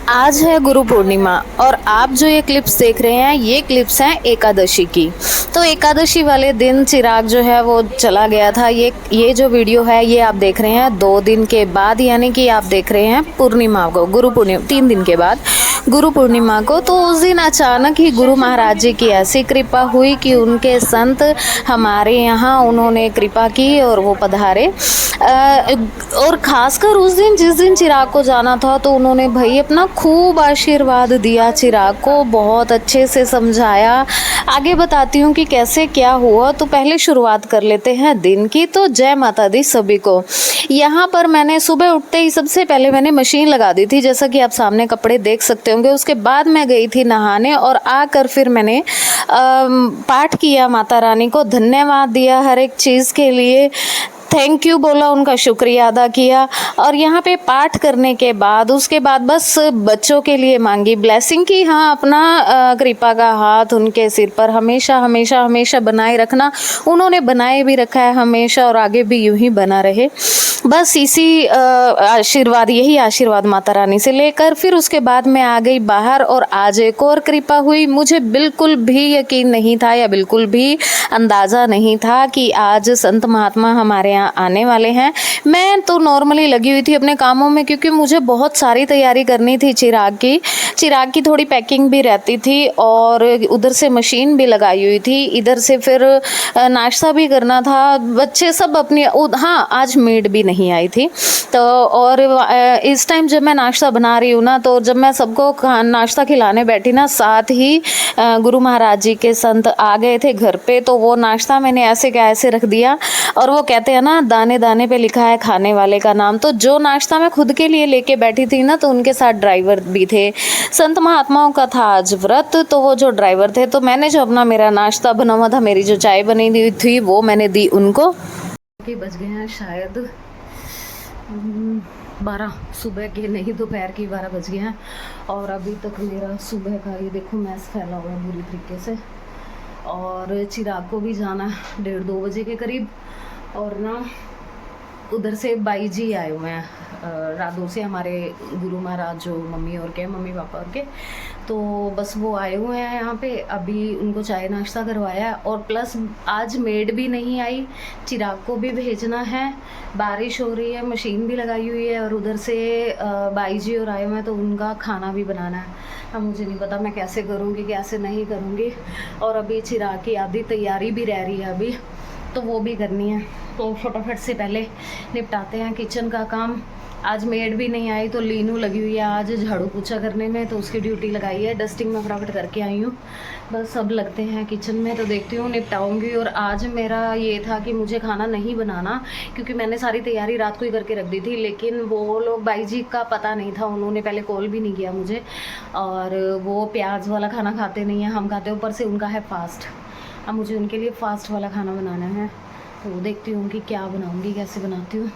आज है गुरु पूर्णिमा और आप जो ये क्लिप्स देख रहे हैं ये क्लिप्स हैं एकादशी की। तो एकादशी वाले दिन चिराग जो है वो चला गया था। ये जो वीडियो है ये आप देख रहे हैं 2 दिन के बाद, यानी कि आप देख रहे हैं पूर्णिमा को, गुरु पूर्णिमा 3 दिन के बाद गुरु पूर्णिमा को। तो उस दिन अचानक ही गुरु महाराज जी की ऐसी कृपा हुई कि उनके संत हमारे यहाँ उन्होंने कृपा की और वो पधारे। और ख़ासकर उस दिन जिस दिन चिराग को जाना था तो उन्होंने भाई अपना खूब आशीर्वाद दिया, चिराग को बहुत अच्छे से समझाया। आगे बताती हूँ कि कैसे क्या हुआ। तो पहले शुरुआत कर लेते हैं दिन की। तो जय माता दी सभी को। यहाँ पर मैंने सुबह उठते ही सबसे पहले मैंने मशीन लगा दी थी, जैसा कि आप सामने कपड़े देख सकते होंगे। उसके बाद मैं गई थी नहाने और आकर फिर मैंने पाठ किया, माता रानी को धन्यवाद दिया हर एक चीज़ के लिए, थैंक यू बोला, उनका शुक्रिया अदा किया। और यहाँ पे पाठ करने के बाद उसके बाद बस बच्चों के लिए मांगी ब्लेसिंग की। हाँ, अपना कृपा का हाथ उनके सिर पर हमेशा हमेशा हमेशा बनाए रखना। उन्होंने बनाए भी रखा है हमेशा और आगे भी यूं ही बना रहे। बस इसी आशीर्वाद, यही आशीर्वाद माता रानी से लेकर फिर उसके बाद मैं आ गई बाहर। और आज एक और कृपा हुई। मुझे बिल्कुल भी यकीन नहीं था या बिल्कुल भी अंदाज़ा नहीं था कि आज संत महात्मा हमारे यहाँ आने वाले हैं। मैं तो नॉर्मली लगी हुई थी अपने कामों में, क्योंकि मुझे बहुत सारी तैयारी करनी थी चिराग की थोड़ी पैकिंग भी रहती थी और उधर से मशीन भी लगाई हुई थी, इधर से फिर नाश्ता भी करना था। बच्चे सब अपनी, हाँ आज मेड भी नहीं आई थी। तो और इस टाइम जब मैं नाश्ता बना रही हूँ ना, तो जब मैं सबको नाश्ता खिलाने बैठी ना, साथ ही गुरु महाराज जी के संत आ गए थे घर पे। तो वो नाश्ता मैंने ऐसे क्या ऐसे रख दिया। और वो कहते हैं ना, दाने दाने पे लिखा है खाने वाले का नाम। तो जो नाश्ता मैं खुद के लिए लेके बैठी थी ना, तो उनके साथ ड्राइवर भी थे। संत महात्माओं का था आज व्रत, तो वो जो ड्राइवर थे, तो मैंने जो अपना मेरा नाश्ता बना हुआ था, मेरी जो चाय बनी हुई थी, वो मैंने दी उनको। बज गए हैं शायद 12, सुबह के नहीं, दोपहर की 12 बज गए हैं। और अभी तक मेरा सुबह का ये देखो मैस फैला हुआ है बुरी तरीके से। और चिराग को भी जाना है 1:30-2 बजे के करीब। और ना उधर से बाई जी आए हुए हैं रादौर से, हमारे गुरु महाराज जो मम्मी पापा और के। तो बस वो आए हुए हैं यहाँ पे। अभी उनको चाय नाश्ता करवाया और प्लस आज मेड भी नहीं आई, चिराग को भी भेजना है। बारिश हो रही है, मशीन भी लगाई हुई है और उधर से बाई जी और आए हुए हैं, तो उनका खाना भी बनाना है। अब मुझे नहीं पता मैं कैसे करूँगी कैसे नहीं करूँगी। और अभी चिराग की आधी तैयारी भी रह रही है अभी, तो वो भी करनी है। तो फटाफट से पहले निपटाते हैं किचन का काम। आज मेड भी नहीं आई, तो लीनू लगी हुई है आज झाड़ू पोछा करने में, तो उसकी ड्यूटी लगाई है। डस्टिंग में फटाफट करके आई हूँ, बस अब लगते हैं किचन में। तो देखती हूँ निपटाऊंगी। और आज मेरा ये था कि मुझे खाना नहीं बनाना, क्योंकि मैंने सारी तैयारी रात को ही करके रख दी थी। लेकिन वो लोग बाई जी का पता नहीं था, उन्होंने पहले कॉल भी नहीं किया मुझे। और वो प्याज वाला खाना खाते नहीं है, हम खाते, ऊपर से उनका है फास्ट। अब मुझे उनके लिए फ़ास्ट वाला खाना बनाना है। तो देखती हूँ कि क्या बनाऊँगी, कैसे बनाती हूँ।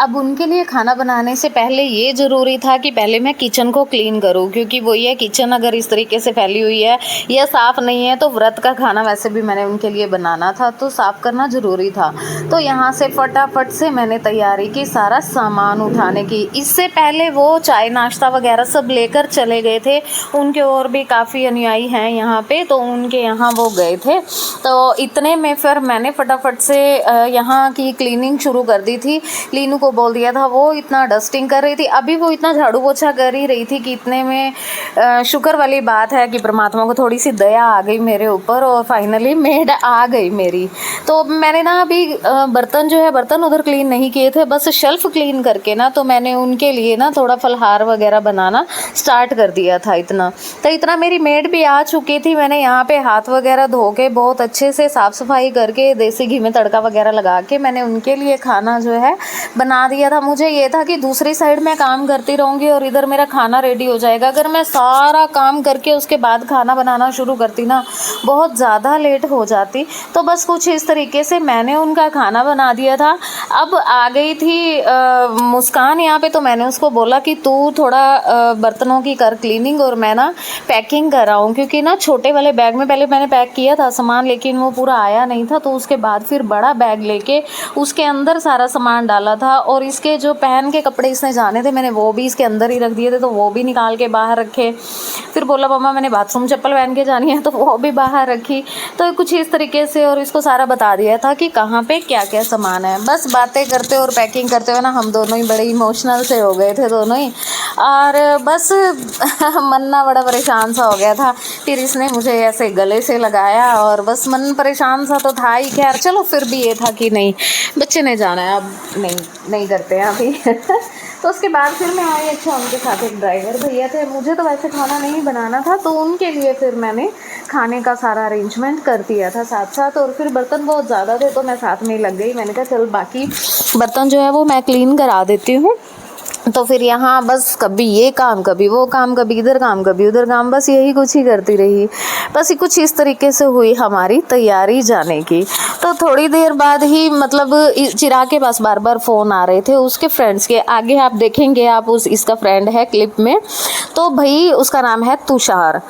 अब उनके लिए खाना बनाने से पहले ये ज़रूरी था कि पहले मैं किचन को क्लीन करूँ, क्योंकि वो ये किचन अगर इस तरीके से फैली हुई है या साफ़ नहीं है, तो व्रत का खाना वैसे भी मैंने उनके लिए बनाना था, तो साफ़ करना ज़रूरी था। तो यहाँ से फटाफट से मैंने तैयारी की, सारा सामान उठाने की। इससे पहले वो चाय नाश्ता वगैरह सब लेकर चले गए थे। उनके और भी काफ़ी अनुयायी हैं यहाँ पर, तो उनके यहाँ वो गए थे। तो इतने में फिर मैंने फटाफट से यहाँ की क्लीनिंग शुरू कर दी थी। लीनू बोल दिया था, वो इतना डस्टिंग कर रही थी, अभी वो इतना झाड़ू पोछा कर ही रही थी कि इतने में शुक्र वाली बात है कि परमात्मा को थोड़ी सी दया आ गई मेरे ऊपर और फाइनली मेड आ गई मेरी। तो मैंने ना अभी बर्तन उधर क्लीन नहीं किए थे, बस शेल्फ क्लीन करके ना, तो मैंने उनके लिए ना थोड़ा फलहार वगैरह बनाना स्टार्ट कर दिया था। इतना मेरी मेड भी आ चुकी थी। मैंने यहाँ पे हाथ वगैरह धो के बहुत अच्छे से साफ़ सफाई करके देसी घी में तड़का वगैरह लगा के मैंने उनके लिए खाना जो है बना दिया था। मुझे ये था कि दूसरी साइड मैं काम करती रहूँगी और इधर मेरा खाना रेडी हो जाएगा। अगर मैं सारा काम करके उसके बाद खाना बनाना शुरू करती ना, बहुत ज़्यादा लेट हो जाती। तो बस कुछ इस तरीके से मैंने उनका खाना बना दिया था। अब आ गई थी मुस्कान यहाँ पे, तो मैंने उसको बोला कि तू थोड़ा बर्तनों की कर क्लीनिंग और मैं ना पैकिंग कर रहा हूँ, क्योंकि ना छोटे वाले बैग में पहले मैंने पैक किया था सामान, लेकिन वो पूरा आया नहीं था। तो उसके बाद फिर बड़ा बैग लेके उसके अंदर सारा सामान डाला था और इसके जो पहन के कपड़े इसने जाने थे मैंने वो भी इसके अंदर ही रख दिए थे, तो वो भी निकाल के बाहर रखे। फिर बोला मम्मा मैंने बाथरूम चप्पल पहन के जानी है, तो वो भी बाहर रखी। तो कुछ इस तरीके से, और इसको सारा बता दिया था कि कहाँ पे क्या क्या सामान है। बस बातें करते और पैकिंग करते हुए ना हम दोनों ही बड़े इमोशनल से हो गए थे दोनों ही, और बस मन ना बड़ा परेशान सा हो गया था। फिर इसने मुझे ऐसे गले से लगाया और बस मन परेशान सा तो था ही। खैर चलो, फिर भी ये था कि नहीं बच्चे ने जाना है, अब नहीं करते हैं अभी। तो उसके बाद फिर मैं आई। अच्छा, उनके साथ एक ड्राइवर भैया थे, मुझे तो वैसे खाना नहीं बनाना था, तो उनके लिए फिर मैंने खाने का सारा अरेंजमेंट कर दिया था साथ साथ। और फिर बर्तन बहुत ज़्यादा थे तो मैं साथ में ही लग गई। मैंने कहा चल बाकी बर्तन जो है वो मैं क्लीन करा देती हूँ। तो फिर यहाँ बस कभी ये काम, कभी वो काम, कभी इधर काम, कभी उधर काम, बस यही कुछ ही करती रही। बस कुछ इस तरीके से हुई हमारी तैयारी जाने की। तो थोड़ी देर बाद ही मतलब चिराग के पास बार बार फ़ोन आ रहे थे उसके फ्रेंड्स के। आगे आप देखेंगे, आप इसका फ्रेंड है क्लिप में, तो भाई उसका नाम है तुषार।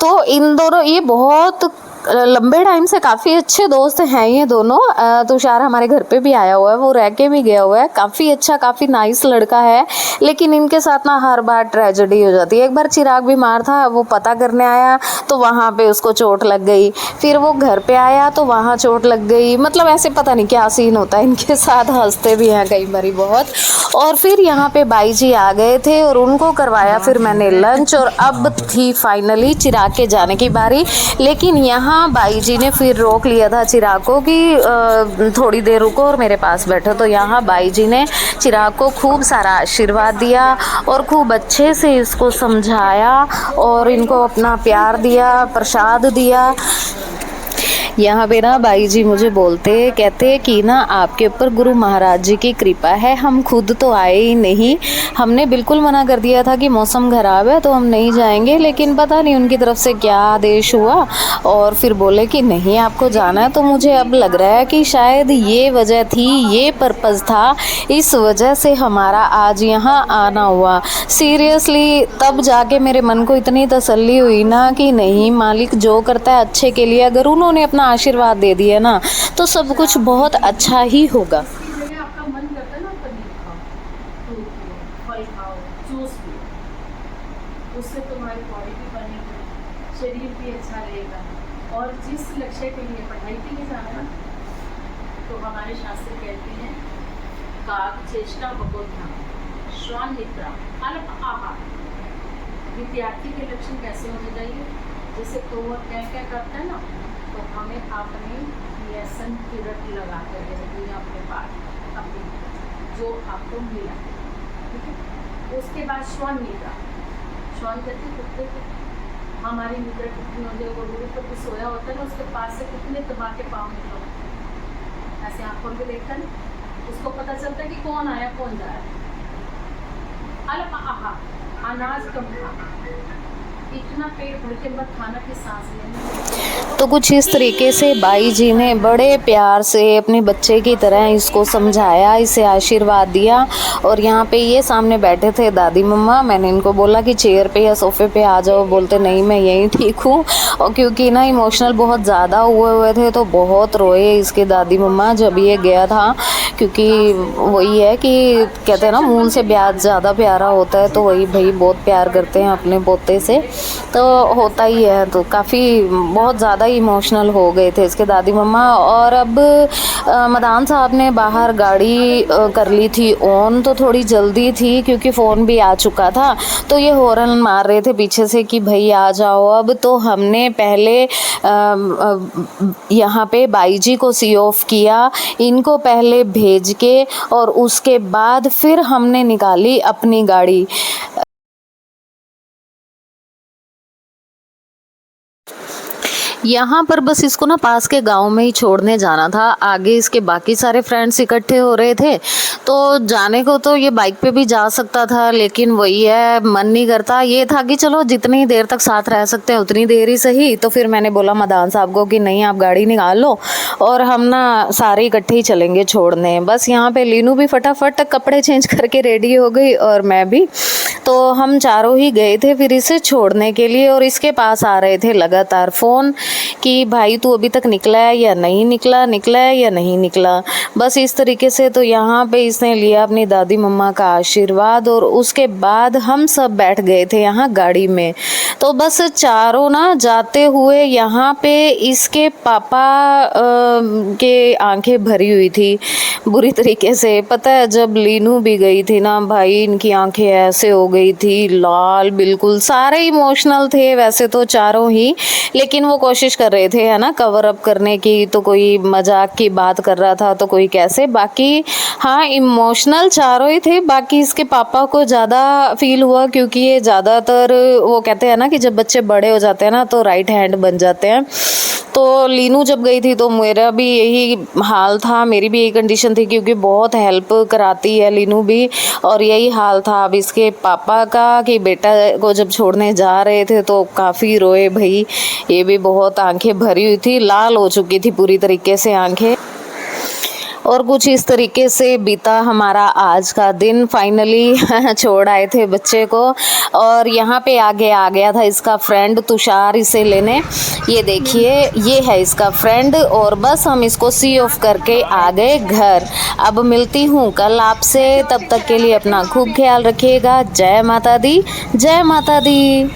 तो इन दोनों ये बहुत लंबे टाइम से काफ़ी अच्छे दोस्त हैं ये दोनों। तुषार हमारे घर पे भी आया हुआ है, वो रह के भी गया हुआ है। काफ़ी अच्छा, काफ़ी नाइस लड़का है, लेकिन इनके साथ ना हर बार ट्रेजेडी हो जाती है। एक बार चिराग बीमार था, वो पता करने आया तो वहाँ पे उसको चोट लग गई। फिर वो घर पे आया तो वहाँ चोट लग गई। मतलब ऐसे पता नहीं क्या सीन होता है इनके साथ, हंसते भी हैं कई बारी बहुत। और फिर यहाँ पे बाई जी आ गए थे और उनको करवाया फिर मैंने लंच, और अब थी फाइनली चिराग के जाने की बारी। लेकिन यहाँ बाई जी ने फिर रोक लिया था चिराग को कि थोड़ी देर रुको और मेरे पास बैठो। तो यहाँ बाई जी ने चिराग को खूब सारा आशीर्वाद दिया और खूब अच्छे से इसको समझाया और इनको अपना प्यार दिया, प्रसाद दिया। यहाँ पे ना बाई जी मुझे बोलते कहते कि ना आपके ऊपर गुरु महाराज जी की कृपा है, हम खुद तो आए ही नहीं। हमने बिल्कुल मना कर दिया था कि मौसम ख़राब है तो हम नहीं जाएंगे, लेकिन पता नहीं उनकी तरफ से क्या आदेश हुआ और फिर बोले कि नहीं आपको जाना है। तो मुझे अब लग रहा है कि शायद ये वजह थी, ये पर्पज़ था, इस वजह से हमारा आज यहाँ आना हुआ। सीरियसली तब जाके मेरे मन को इतनी तसल्ली हुई ना कि नहीं, मालिक जो करता है अच्छे के लिए, अगर उन्होंने अपना आशीर्वाद दे दिया ना तो सब कुछ बहुत अच्छा ही होगा। आपका मन करता है ना पनीर खाओ, दूध पियो, फल खाओ, जूस पियो, उससे तुम्हारी बॉडी भी बनेगी, शरीर भी अच्छा रहेगा। और जिस लक्ष्य के लिए पढ़ाई के लिए जाना है तो हमारे शास्त्र कहते हैं काग चेष्टा बकोध्यान श्वान निद्रा अल्प आहार। विद्यार्थी के लक्षण कैसे होने चाहिए? जैसे कौवा क्या करता है ना, तो हमें अपने लेसन की रट लगा कर रखनी है अपने पास, अपनी जो आपको मिला, ठीक है। उसके बाद श्वान निद्रा, श्वान कहते कुत्ते को हमारी निद्रा कितनी हो जाए, वो रूढ़ पर कुछ सोया होता है ना, उसके पास से कितने दबा के पाँव निकलो, ऐसे आँख खोल के देखता है, उसको पता चलता है कि कौन आया कौन जा रहा है। अल्प आहार, अनाज कम खाना, इतना पेट भर के मत खाना कि सांस लेने। तो कुछ इस तरीके से बाई जी ने बड़े प्यार से अपने बच्चे की तरह इसको समझाया, इसे आशीर्वाद दिया। और यहाँ पे ये सामने बैठे थे दादी मम्मा, मैंने इनको बोला कि चेयर पे या सोफे पे आ जाओ, बोलते नहीं मैं यहीं ठीक हूँ। और क्योंकि ना इमोशनल बहुत ज़्यादा हुए थे तो बहुत रोए इसके दादी मम्मा जब ये गया था, क्योंकि वही है कि कहते हैं ना मूल से ब्याज ज़्यादा प्यारा होता है, तो वही भाई बहुत प्यार करते हैं अपने पोते से, तो होता ही है। तो काफ़ी बहुत ज़्यादा इमोशनल हो गए थे इसके दादी मम्मा। और अब मदान साहब ने बाहर गाड़ी कर ली थी ऑन, तो थोड़ी जल्दी थी क्योंकि फ़ोन भी आ चुका था, तो ये हॉर्न मार रहे थे पीछे से कि भाई आ जाओ अब। तो हमने पहले यहाँ पे बाई जी को सी ऑफ किया, इनको पहले भेज के, और उसके बाद फिर हमने निकाली अपनी गाड़ी। यहाँ पर बस इसको ना पास के गांव में ही छोड़ने जाना था, आगे इसके बाकी सारे फ्रेंड्स इकट्ठे हो रहे थे, तो जाने को तो ये बाइक पे भी जा सकता था, लेकिन वही है मन नहीं करता। ये था कि चलो जितनी देर तक साथ रह सकते हैं उतनी देर ही सही। तो फिर मैंने बोला मदान साहब को कि नहीं आप गाड़ी निकाल लो और हम ना सारे इकट्ठे ही चलेंगे छोड़ने। बस यहाँ पे लीनू भी फटाफट कपड़े चेंज करके रेडी हो गई और मैं भी। तो हम चारों ही गए थे फिर इसे छोड़ने के लिए, और इसके पास आ रहे थे लगातार फ़ोन कि भाई तू अभी तक निकला है या नहीं निकला, निकला है या नहीं निकला, बस इस तरीके से। तो यहाँ पे इसने लिया अपनी दादी मम्मा का आशीर्वाद, और उसके बाद हम सब बैठ गए थे यहाँ गाड़ी में। तो बस चारों ना जाते हुए यहाँ पे इसके पापा के आंखें भरी हुई थी बुरी तरीके से। पता है जब लीनू भी गई थी ना भाई, इनकी आंखें ऐसे हो गई थी लाल, बिल्कुल सारे इमोशनल थे वैसे तो चारों ही, लेकिन वो कोशिश कर रहे थे है ना कवर अप करने की। तो कोई मजाक की बात कर रहा था तो कोई कैसे, बाकी हाँ इमोशनल चारों ही थे। बाकी इसके पापा को ज़्यादा फील हुआ क्योंकि ये ज़्यादातर वो कहते हैं ना कि जब बच्चे बड़े हो जाते हैं ना तो राइट हैंड बन जाते हैं। तो लीनू जब गई थी तो मेरा भी यही हाल था, मेरी भी यही कंडीशन थी क्योंकि बहुत हेल्प कराती है लीनू भी, और यही हाल था अब इसके पापा का कि बेटा को जब छोड़ने जा रहे थे तो काफ़ी रोए भाई। ये भी बहुत आंखें भरी हुई थी, लाल हो चुकी थी पूरी तरीके से आंखें। और कुछ इस तरीके से बीता हमारा आज का दिन। फाइनली छोड़ आए थे बच्चे को, और यहाँ पे आगे आ गया था इसका फ्रेंड तुषार इसे लेने। ये देखिए ये है इसका फ्रेंड, और बस हम इसको सी ऑफ करके आ गए घर। अब मिलती हूँ कल आपसे, तब तक के लिए अपना खूब ख्याल रखिएगा। जय माता दी, जय माता दी।